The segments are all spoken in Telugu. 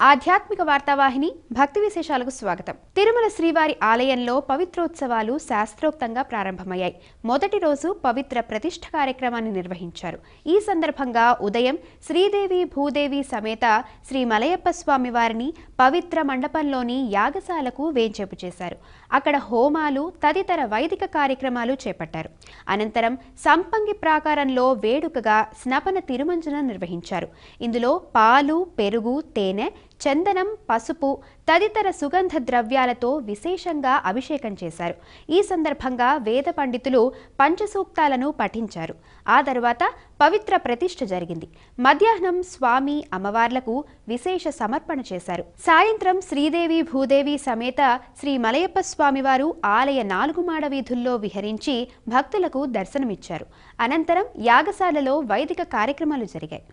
ఆధ్యాత్మిక వార్తావాహిని భక్తి విశేషాలకు స్వాగతం. తిరుమల శ్రీవారి ఆలయంలో పవిత్రోత్సవాలు శాస్త్రోక్తంగా ప్రారంభమయ్యాయి. మొదటి రోజు పవిత్ర ప్రతిష్ఠ కార్యక్రమాన్ని నిర్వహించారు. ఈ సందర్భంగా ఉదయం శ్రీదేవి భూదేవి సమేత శ్రీ మలయప్ప స్వామి వారిని పవిత్ర మండపంలోని యాగశాలకు వేంచేపు చేశారు. అక్కడ హోమాలు తదితర వైదిక కార్యక్రమాలు చేపట్టారు. అనంతరం సంపంగి ప్రాకారంలో వేడుకగా స్నపన తిరుమంజనం నిర్వహించారు. ఇందులో పాలు, పెరుగు, తేనె, చందనం, పసుపు తదితర సుగంధ ద్రవ్యాలతో విశేషంగా అభిషేకం చేశారు. ఈ సందర్భంగా వేద పండితులు పంచసూక్తాలను పఠించారు. ఆ తర్వాత పవిత్ర ప్రతిష్ఠ జరిగింది. మధ్యాహ్నం స్వామి అమ్మవార్లకు విశేష సమర్పణ చేశారు. సాయంత్రం శ్రీదేవి భూదేవి సమేత శ్రీ మలయప్ప స్వామివారు ఆలయ 4 మాడ వీధుల్లో విహరించి భక్తులకు దర్శనమిచ్చారు. అనంతరం యాగశాలలో వైదిక కార్యక్రమాలు జరిగాయి.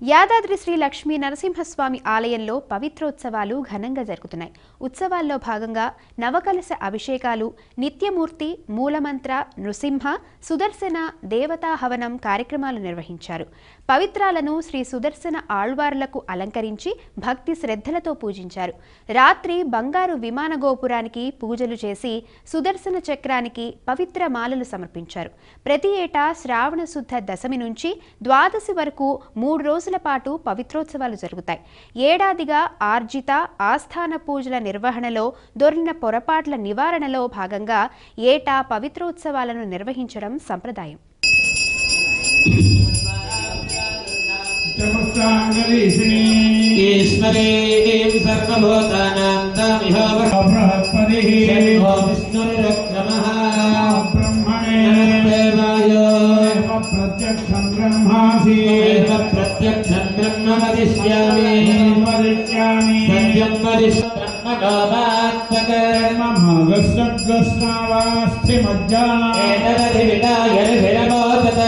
యాదాద్రి శ్రీ లక్ష్మీ నరసింహస్వామి ఆలయంలో పవిత్రోత్సవాలు ఘనంగా జరుగుతున్నాయి. ఉత్సవాల్లో భాగంగా నవకలశ అభిషేకాలు, నిత్యమూర్తి, మూలమంత్ర, నృసింహ, సుదర్శన, దేవతా హవనం కార్యక్రమాలు నిర్వహించారు. పవిత్రాలను శ్రీ సుదర్శన ఆళ్వార్లకు అలంకరించి భక్తి శ్రద్ధలతో పూజించారు. రాత్రి బంగారు విమాన గోపురానికి పూజలు చేసి సుదర్శన చక్రానికి పవిత్ర మాలలు సమర్పించారు. ప్రతి ఏటా శ్రావణ శుద్ధ దశమి నుంచి ద్వాదశి వరకు 3 రోజుల పాటు పవిత్రోత్సవాలు జరుగుతాయి. ఏడాదిగా ఆర్జిత ఆస్థాన పూజల నిర్వహణలో దొరికిన పొరపాట్ల నివారణలో భాగంగా ఏటా పవిత్రోత్సవాలను నిర్వహించడం సంప్రదాయం. प्रत्यक्षं ब्रह्मासि प्रत्यक्षं ब्रह्म वदिष्यामि सत्यं वदिष्यामि एतदधिविदाय ऋषिरमोचत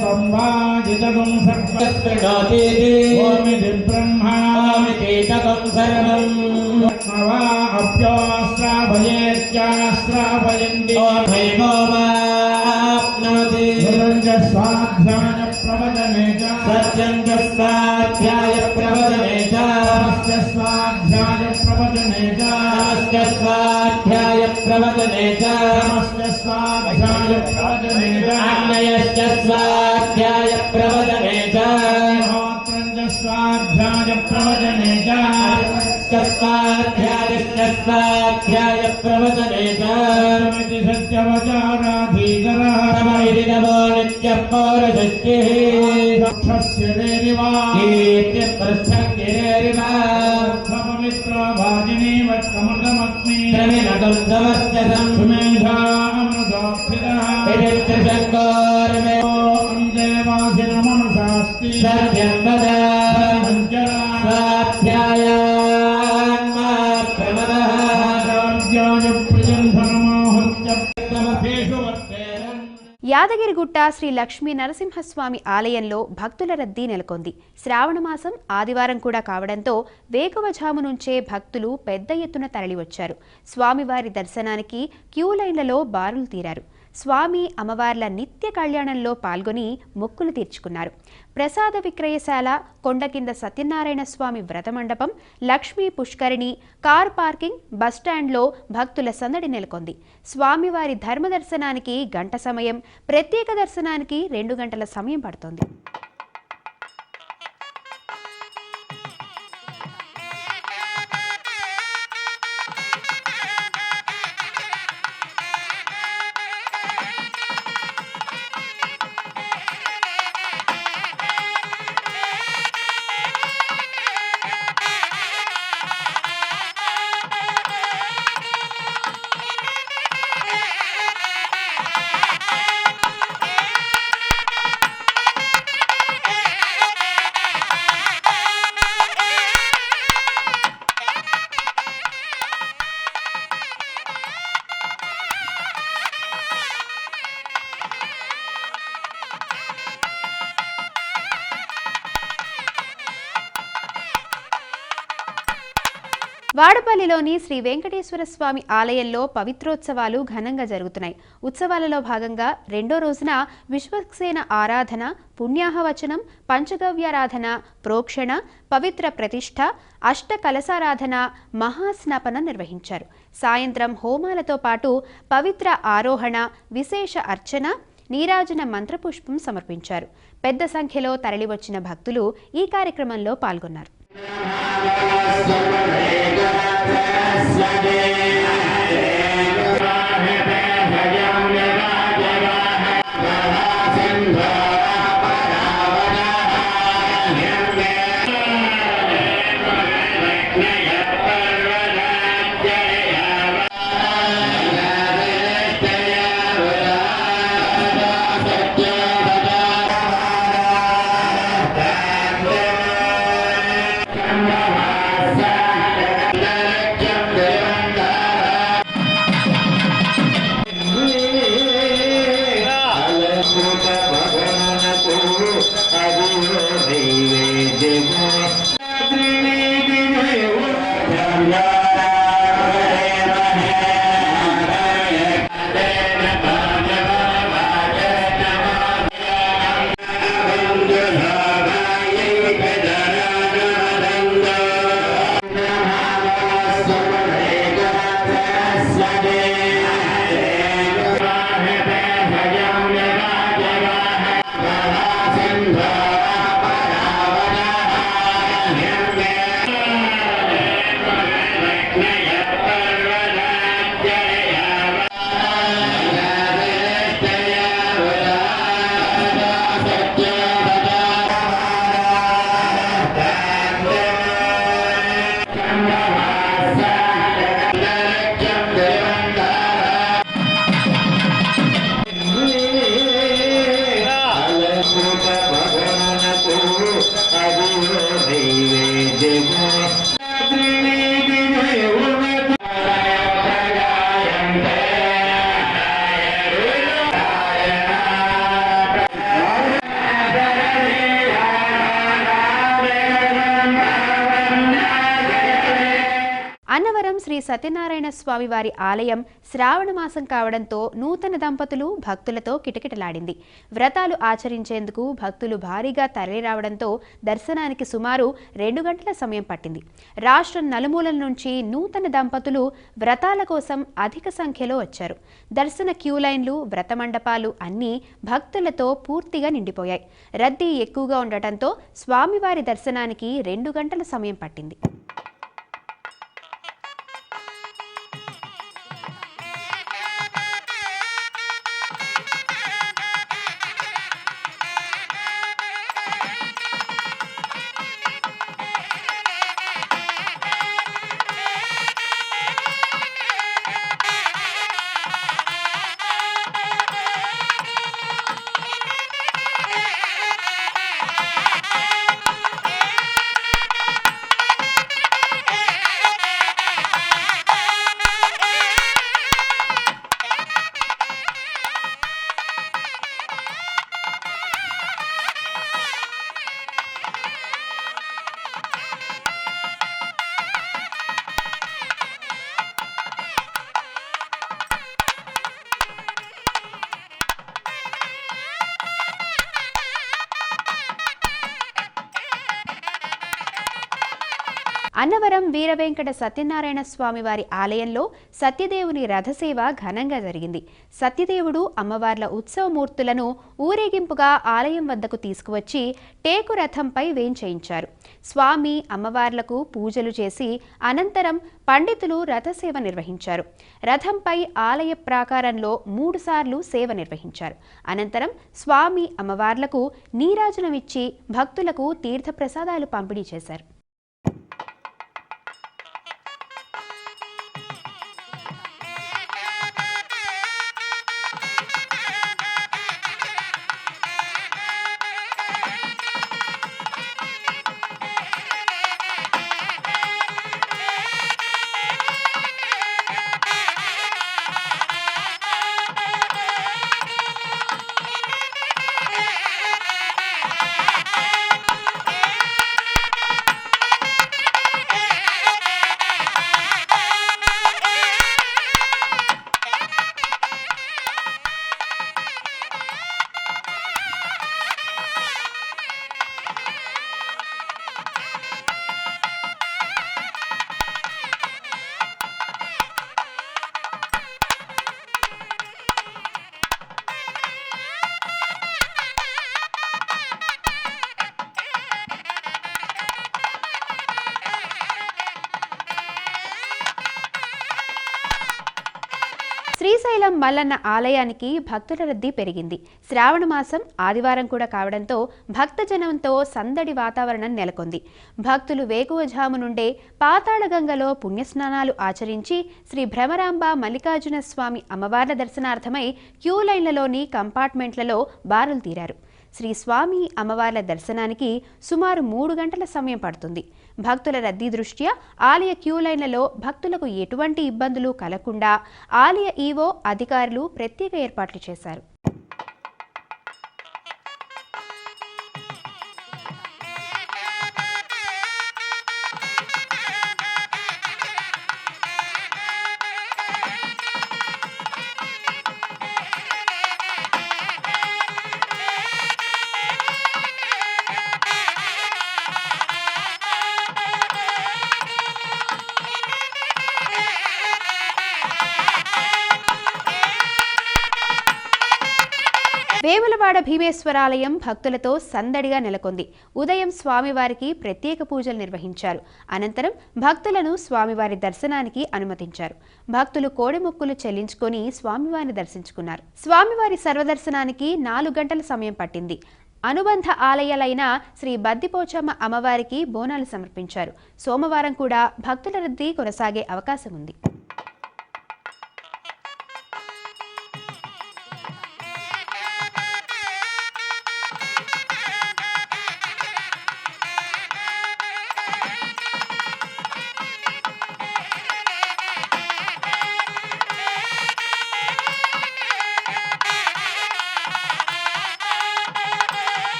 ब्रह्माजितकं सर्वस्पृणोति ओमिति ब्रह्मा ओमितीतकं सर्वं नवा अप्योस्त्राभयेत्यास्त्राभयन्ति ओमैवो स्वाध्याय प्रवचने च सत्यं च स्वाध्याय प्रवचने च स्वाध्याय प्रवचने च स्वाध्याय प्रवचने च स्वाध्याय प्रवचने च अन्यश्च स्वाध्याय प्रवचने च होत्रं च स्वाध्याय प्रवचने च स्वाध्यायश्च स्वाध्याय प्रवचने च इति सत्यवचाराधिकरः नमो नित्यः पौरशक्तिः दक्षस्य देवा कीर्तिप्रस्थगिरेरिवा पवित्रभाजिनी वत्कमृतमग्नि त्रमिनकं समर्चसं सुमेधा अमृतोक्षितः विचित्रशङ्कोर्मे देवास యాదగిరిగుట్ట శ్రీ లక్ష్మీ నరసింహస్వామి ఆలయంలో భక్తుల రద్దీ నెలకొంది. శ్రావణమాసం ఆదివారం కూడా కావడంతో వేకువజాము నుంచే భక్తులు పెద్ద ఎత్తున తరలివచ్చారు. స్వామివారి దర్శనానికి క్యూ లైన్లలో బారులు తీరారు. స్వామి అమ్మవార్ల నిత్య కళ్యాణంలో పాల్గొని మొక్కులు తీర్చుకున్నారు. ప్రసాద విక్రయశాల, కొండకింద సత్యనారాయణ స్వామి వ్రతమండపం, లక్ష్మీ పుష్కరిణి, కార్ పార్కింగ్, బస్టాండ్లో భక్తుల సందడి నెలకొంది. స్వామివారి ధర్మదర్శనానికి గంట సమయం, ప్రత్యేక దర్శనానికి 2 గంటల సమయం పడుతోంది. వాడపల్లిలోని శ్రీ వెంకటేశ్వర స్వామి ఆలయంలో పవిత్రోత్సవాలు ఘనంగా జరుగుతున్నాయి. ఉత్సవాలలో భాగంగా రెండో రోజున విశ్వక్సేన ఆరాధన, పుణ్యాహవచనం, పంచగవ్యారాధన, ప్రోక్షణ, పవిత్ర ప్రతిష్ఠ, అష్ట కలశారాధన, మహాస్నాపన నిర్వహించారు. సాయంత్రం హోమాలతో పాటు పవిత్ర ఆరోహణ, విశేష అర్చన, నీరాజన మంత్రపుష్పం సమర్పించారు. పెద్ద సంఖ్యలో తరలివచ్చిన భక్తులు ఈ కార్యక్రమంలో పాల్గొన్నారు. అన్నవరం శ్రీ సత్యనారాయణ స్వామి వారి ఆలయం శ్రావణ మాసం కావడంతో నూతన దంపతులు భక్తులతో కిటకిటలాడింది. వ్రతాలు ఆచరించేందుకు భక్తులు భారీగా తరలిరావడంతో దర్శనానికి సుమారు 2 గంటల సమయం పట్టింది. రాష్ట్రం నలుమూలల నుంచి నూతన దంపతులు వ్రతాల కోసం అధిక సంఖ్యలో వచ్చారు. దర్శన క్యూ లైన్లు, వ్రత మండపాలు అన్నీ భక్తులతో పూర్తిగా నిండిపోయాయి. రద్దీ ఎక్కువగా ఉండటంతో స్వామివారి దర్శనానికి 2 గంటల సమయం పట్టింది. అన్నవరం వీరవెంకట సత్యనారాయణ స్వామి వారి ఆలయంలో సత్యదేవుని రథసేవ ఘనంగా జరిగింది. సత్యదేవుడు అమ్మవార్ల ఉత్సవమూర్తులను ఊరేగింపుగా ఆలయం వద్దకు తీసుకువచ్చి టేకు రథంపై వేంచేయించారు. స్వామి అమ్మవార్లకు పూజలు చేసి అనంతరం పండితులు రథసేవ నిర్వహించారు. రథంపై ఆలయ ప్రాకారంలో 3 సార్లు సేవ నిర్వహించారు. అనంతరం స్వామి అమ్మవార్లకు నీరాజనమిచ్చి భక్తులకు తీర్థప్రసాదాలు పంపిణీ చేశారు. శ్రీశైలం మల్లన్న ఆలయానికి భక్తుల రద్దీ పెరిగింది. శ్రావణ మాసం ఆదివారం కూడా కావడంతో భక్తజనంతో సందడి వాతావరణం నెలకొంది. భక్తులు వేకువజాము నుండే పాతాళగంగలో పుణ్యస్నానాలు ఆచరించి శ్రీ భ్రమరాంబ మల్లికార్జున స్వామి అమ్మవార్ల దర్శనార్థమై క్యూ లైన్లలోని కంపార్ట్మెంట్లలో బారులు తీరారు. శ్రీ స్వామి అమ్మవార్ల దర్శనానికి సుమారు 3 గంటల సమయం పడుతుంది. భక్తుల రద్దీ దృష్ట్యా ఆలయ క్యూ లైన్లలో భక్తులకు ఎటువంటి ఇబ్బందులు కలగకుండా ఆలయ ఈవో అధికారులు ప్రత్యేక ఏర్పాట్లు చేశారు. వేములవాడ భీమేశ్వరాలయం భక్తులతో సందడిగా నెలకొంది. ఉదయం స్వామివారికి ప్రత్యేక పూజలు నిర్వహించారు. అనంతరం భక్తులను స్వామివారి దర్శనానికి అనుమతించారు. భక్తులు కోడెమొక్కులు చెల్లించుకొని స్వామివారిని దర్శించుకున్నారు. స్వామివారి సర్వదర్శనానికి 4 గంటల సమయం పట్టింది. అనుబంధ ఆలయాలైన శ్రీ బద్దిపోచమ్మ అమ్మవారికి బోనాలు సమర్పించారు. సోమవారం కూడా భక్తుల రద్దీ కొనసాగే అవకాశం ఉంది.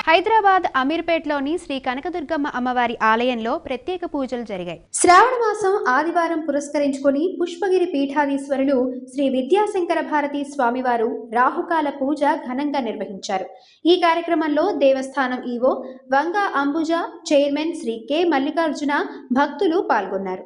హైదరాబాద్ అమీర్పేట్లోని శ్రీ కనకదుర్గమ్మ అమ్మవారి ఆలయంలో ప్రత్యేక పూజలు జరిగాయి. శ్రావణ మాసం ఆదివారం పురస్కరించుకొని పుష్పగిరి పీఠాధీశ్వరులు శ్రీ విద్యాశంకర భారతి స్వామివారు రాహుకాల పూజ ఘనంగా నిర్వహించారు. ఈ కార్యక్రమంలో దేవస్థానం ఈవో వంగ అంబుజ, చైర్మన్ శ్రీ కె మల్లికార్జున భక్తులు పాల్గొన్నారు.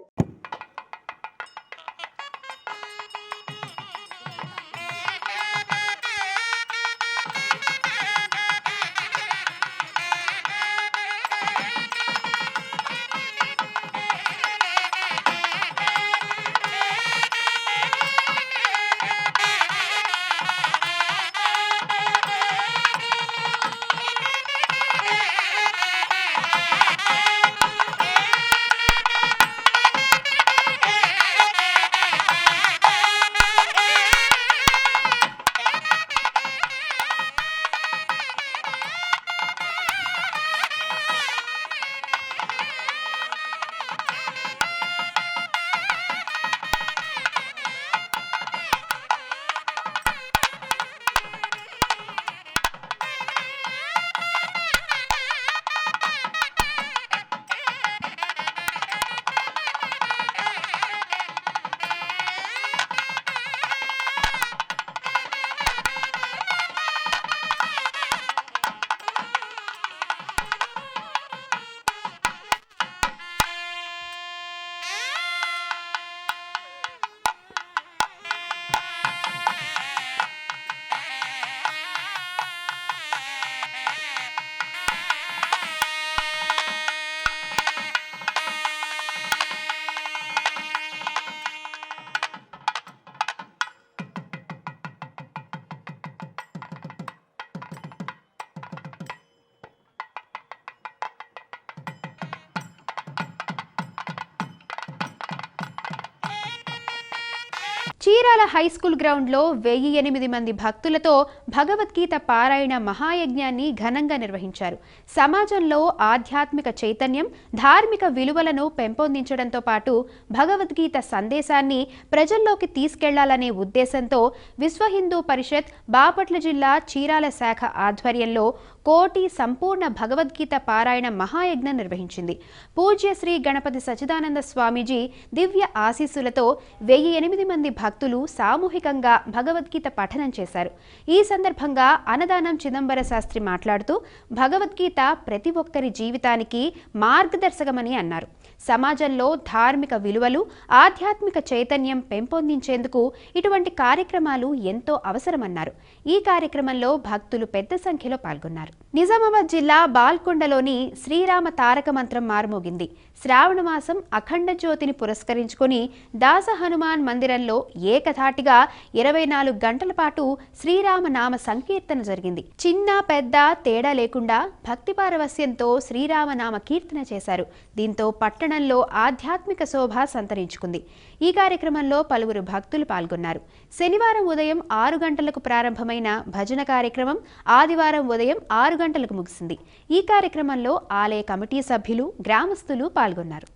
చీరాల హైస్కూల్ గ్రౌండ్లో 1008 మంది భక్తులతో భగవద్గీత పారాయణ మహాయజ్ఞాన్ని ఘనంగా నిర్వహించారు. సమాజంలో ఆధ్యాత్మిక చైతన్యం, ధార్మిక విలువలను పెంపొందించడంతో పాటు భగవద్గీత సందేశాన్ని ప్రజల్లోకి తీసుకెళ్లాలనే ఉద్దేశంతో విశ్వ హిందూ పరిషత్ బాపట్ల జిల్లా చీరాల శాఖ ఆధ్వర్యంలో కోటి సంపూర్ణ భగవద్గీత పారాయణ మహాయజ్ఞం నిర్వహించింది. పూజ్య శ్రీ గణపతి సచ్చిదానంద స్వామీజీ దివ్య ఆశీస్సులతో 1008 మంది భక్తులు సామూహికంగా భగవద్గీత పఠనం చేశారు. ఈ సందర్భంగా అన్నదానం చిదంబర శాస్త్రి మాట్లాడుతూ భగవద్గీత ప్రతి ఒక్కరి జీవితానికి మార్గదర్శకమని అన్నారు. సమాజంలో ధార్మిక విలువలు, ఆధ్యాత్మిక చైతన్యం పెంపొందించేందుకు ఇటువంటి కార్యక్రమాలు ఎంతో అవసరమన్నారు. ఈ కార్యక్రమంలో భక్తులు పెద్ద సంఖ్యలో పాల్గొన్నారు. నిజామాబాద్ జిల్లా బాల్కొండలోని శ్రీరామ తారక మంత్రం మారుమోగింది. శ్రావణ మాసం అఖండ జ్యోతిని పురస్కరించుకుని దాస హనుమాన్ మందిరంలో ఏకధాటిగా 24 గంటల పాటు శ్రీరామ నామ సంకీర్తన జరిగింది. చిన్న పెద్ద తేడా లేకుండా భక్తి పారవస్యంతో శ్రీరామనామ కీర్తన చేశారు. దీంతో పట్టణంలో ఆధ్యాత్మిక శోభ సంతరించుకుంది. ఈ కార్యక్రమంలో పలువురు భక్తులు పాల్గొన్నారు. శనివారం ఉదయం 6 గంటలకు ప్రారంభమైన భజన కార్యక్రమం ఆదివారం ఉదయం 6 గంటలకు ముగిసింది. ఈ కార్యక్రమంలో ఆలయ కమిటీ సభ్యులు, గ్రామస్తులు పాల్గొన్నారు.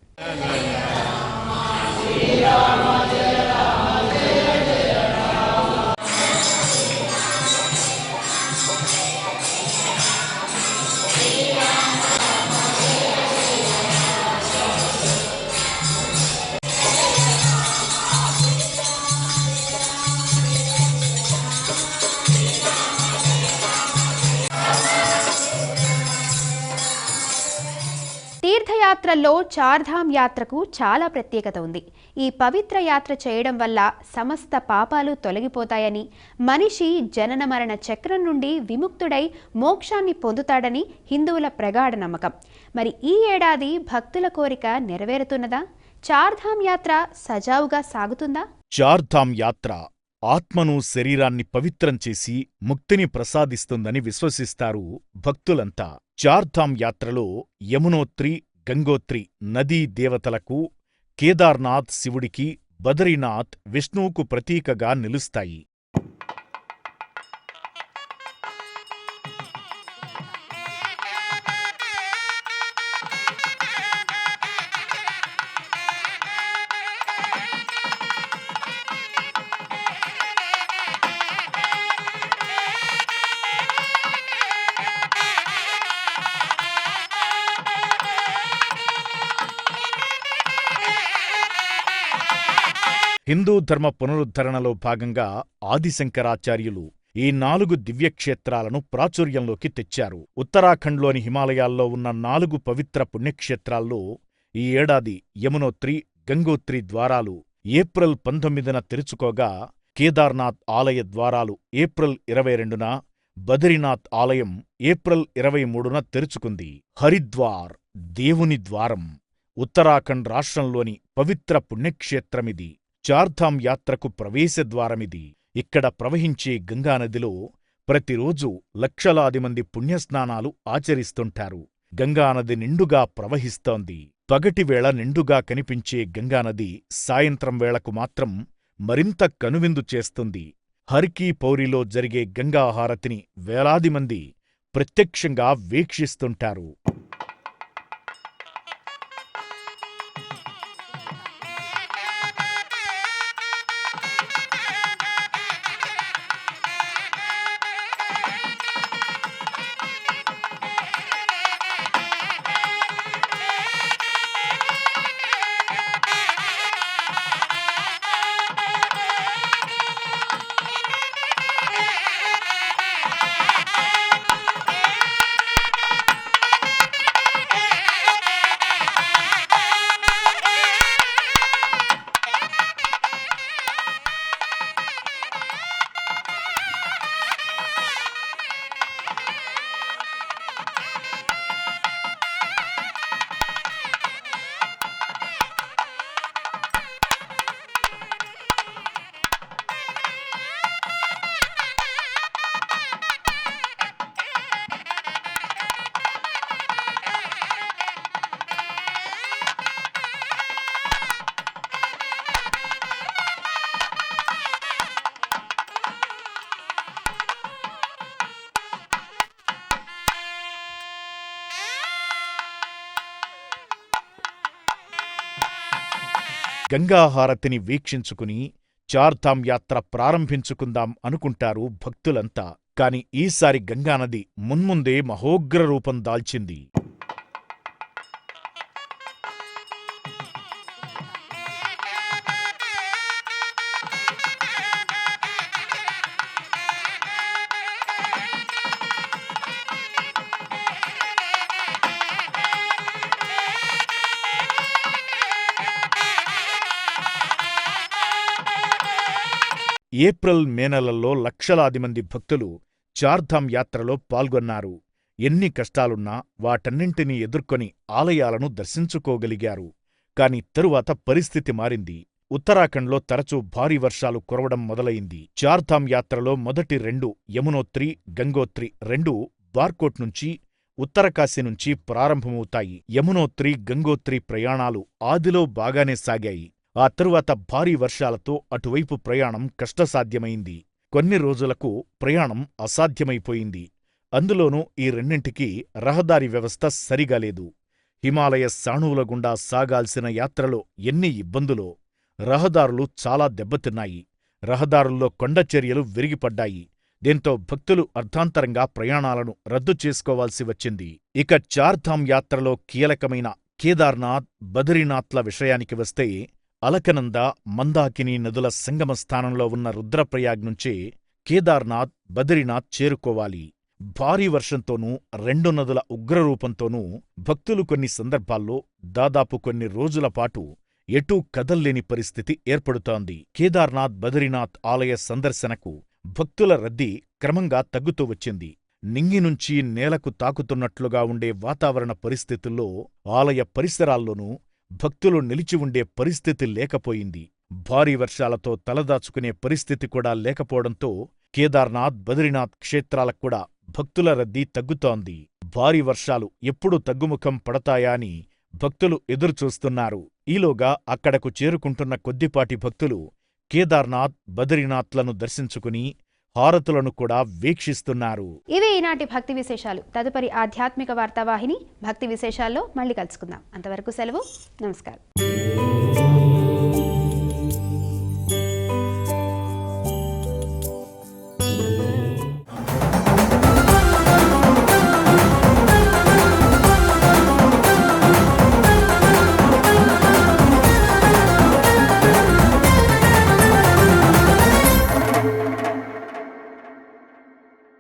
తీర్థయాత్రల్లో చార్ధామ్ యాత్రకు చాలా ప్రత్యేకత ఉంది. ఈ పవిత్ర యాత్ర చేయడం వల్ల సమస్త పాపాలు తొలగిపోతాయని, మనిషి జనన మరణ చక్రం నుండి విముక్తుడై మోక్షాన్ని పొందుతాడని హిందువుల ప్రగాఢ నమ్మకం. మరి ఈ ఏడాది భక్తుల కోరిక నెరవేరుతున్నదా? చార్ధామ్ యాత్ర సజావుగా సాగుతుందా? చార్ధామ్ యాత్ర ఆత్మను, శరీరాన్ని పవిత్రం చేసి ముక్తిని ప్రసాదిస్తుందని విశ్వసిస్తారు భక్తులంతా. చార్ధామ్ యాత్రలో యమునోత్రి, గంగోత్రి నదీ దేవతలకు, కేదార్నాథ్ శివుడికి, బదరీనాథ్ విష్ణువుకు ప్రతీకగా నిలుస్తాయి. హిందూ ధర్మ పునరుద్ధరణలో భాగంగా ఆదిశంకరాచార్యులు ఈ 4 దివ్యక్షేత్రాలను ప్రాచుర్యంలోకి తెచ్చారు. ఉత్తరాఖండ్లోని హిమాలయాల్లో ఉన్న 4 పవిత్ర పుణ్యక్షేత్రాల్లో ఈ ఏడాది యమునోత్రి, గంగోత్రి ద్వారాలు ఏప్రిల్ 19న తెరుచుకోగా, కేదార్నాథ్ ఆలయ ద్వారాలు ఏప్రిల్ 22న, బదరీనాథ్ ఆలయం ఏప్రిల్ 23న తెరుచుకుంది. హరిద్వార్ దేవుని ద్వారం. ఉత్తరాఖండ్ రాష్ట్రంలోని పవిత్ర పుణ్యక్షేత్రమిది. చార్ధామ్ యాత్రకు ప్రవేశద్వారమిది. ఇక్కడ ప్రవహించే గంగానదిలో ప్రతిరోజు లక్షలాది మంది పుణ్యస్నానాలు ఆచరిస్తుంటారు. గంగానది నిండుగా ప్రవహిస్తోంది. పగటివేళ నిండుగా కనిపించే గంగానది సాయంత్రం వేళకు మాత్రం మరింత కనువిందు చేస్తుంది. హర్కీ పౌరిలో జరిగే గంగాహారతిని వేలాది మంది ప్రత్యక్షంగా వీక్షిస్తుంటారు. గంగాహారతిని వీక్షించుకుని చార్ధామ్ యాత్ర ప్రారంభించుకుందాం అనుకుంటారు భక్తులంతా. కాని ఈసారి గంగానది మున్ముందే మహోగ్ర రూపం దాల్చింది. ఏప్రిల్ మే నెలల్లో లక్షలాది మంది భక్తులు చార్ధామ్ యాత్రలో పాల్గొన్నారు. ఎన్ని కష్టాలున్నా వాటన్నింటినీ ఎదుర్కొని ఆలయాలను దర్శించుకోగలిగారు. కాని తరువాత పరిస్థితి మారింది. ఉత్తరాఖండ్లో తరచూ భారీ వర్షాలు కురవడం మొదలయింది. చార్ధామ్ యాత్రలో మొదటి 2 యమునోత్రి, గంగోత్రి 2 బార్కోట్ నుంచి, ఉత్తరకాశీ నుంచి ప్రారంభమవుతాయి. యమునోత్రి, గంగోత్రి ప్రయాణాలు ఆదిలో బాగానే సాగాయి. ఆ తరువాత భారీ వర్షాలతో అటువైపు ప్రయాణం కష్టసాధ్యమైంది. కొన్ని రోజులకు ప్రయాణం అసాధ్యమైపోయింది. అందులోనూ ఈ రెండింటికీ రహదారి వ్యవస్థ సరిగా లేదు. హిమాలయ సాణువుల గుండా సాగాల్సిన యాత్రలో ఎన్ని ఇబ్బందులో. రహదారులు చాలా దెబ్బతిన్నాయి. రహదారుల్లో కొండచర్యలు విరిగిపడ్డాయి. దీంతో భక్తులు అర్ధాంతరంగా ప్రయాణాలను రద్దు చేసుకోవాల్సి వచ్చింది. ఇక చార్ధామ్ యాత్రలో కీలకమైన కేదార్నాథ్, బదరీనాథ్ల విషయానికి వస్తే, అలకనంద, మందాకిని నదుల సంగమ స్థానంలో ఉన్న రుద్రప్రయాగ్ నుంచే కేదార్నాథ్, బదరీనాథ్ చేరుకోవాలి. భారీ వర్షంతోనూ 2 నదుల ఉగ్రరూపంతోనూ భక్తులు కొన్ని సందర్భాల్లో దాదాపు కొన్ని రోజుల పాటు ఎటూ కదల్లేని పరిస్థితి ఏర్పడుతోంది. కేదార్నాథ్, బదరీనాథ్ ఆలయ సందర్శనకు భక్తుల రద్దీ క్రమంగా తగ్గుతూ వచ్చింది. నింగినుంచి నేలకు తాకుతున్నట్లుగా ఉండే వాతావరణ పరిస్థితుల్లో ఆలయ పరిసరాల్లోనూ భక్తులు నిలిచి ఉండే పరిస్థితి లేకపోయింది. భారీ వర్షాలతో తలదాచుకునే పరిస్థితి కూడా లేకపోవడంతో కేదార్నాథ్, బదరీనాథ్ క్షేత్రాలక్కూడా భక్తుల రద్దీ తగ్గుతోంది. భారీ వర్షాలు ఎప్పుడు తగ్గుముఖం పడతాయా అని భక్తులు ఎదురుచూస్తున్నారు. ఈలోగా అక్కడకు చేరుకుంటున్న కొద్దిపాటి భక్తులు కేదార్నాథ్, బదరీనాథ్లను దర్శించుకుని హారతులను కూడా వీక్షిస్తున్నారు. ఇవే ఈనాటి భక్తి విశేషాలు. తదుపరి ఆధ్యాత్మిక వార్తావాహిని భక్తి విశేషాల్లో మళ్ళీ కలుసుకుందాం. అంతవరకు సెలవు. నమస్కారం.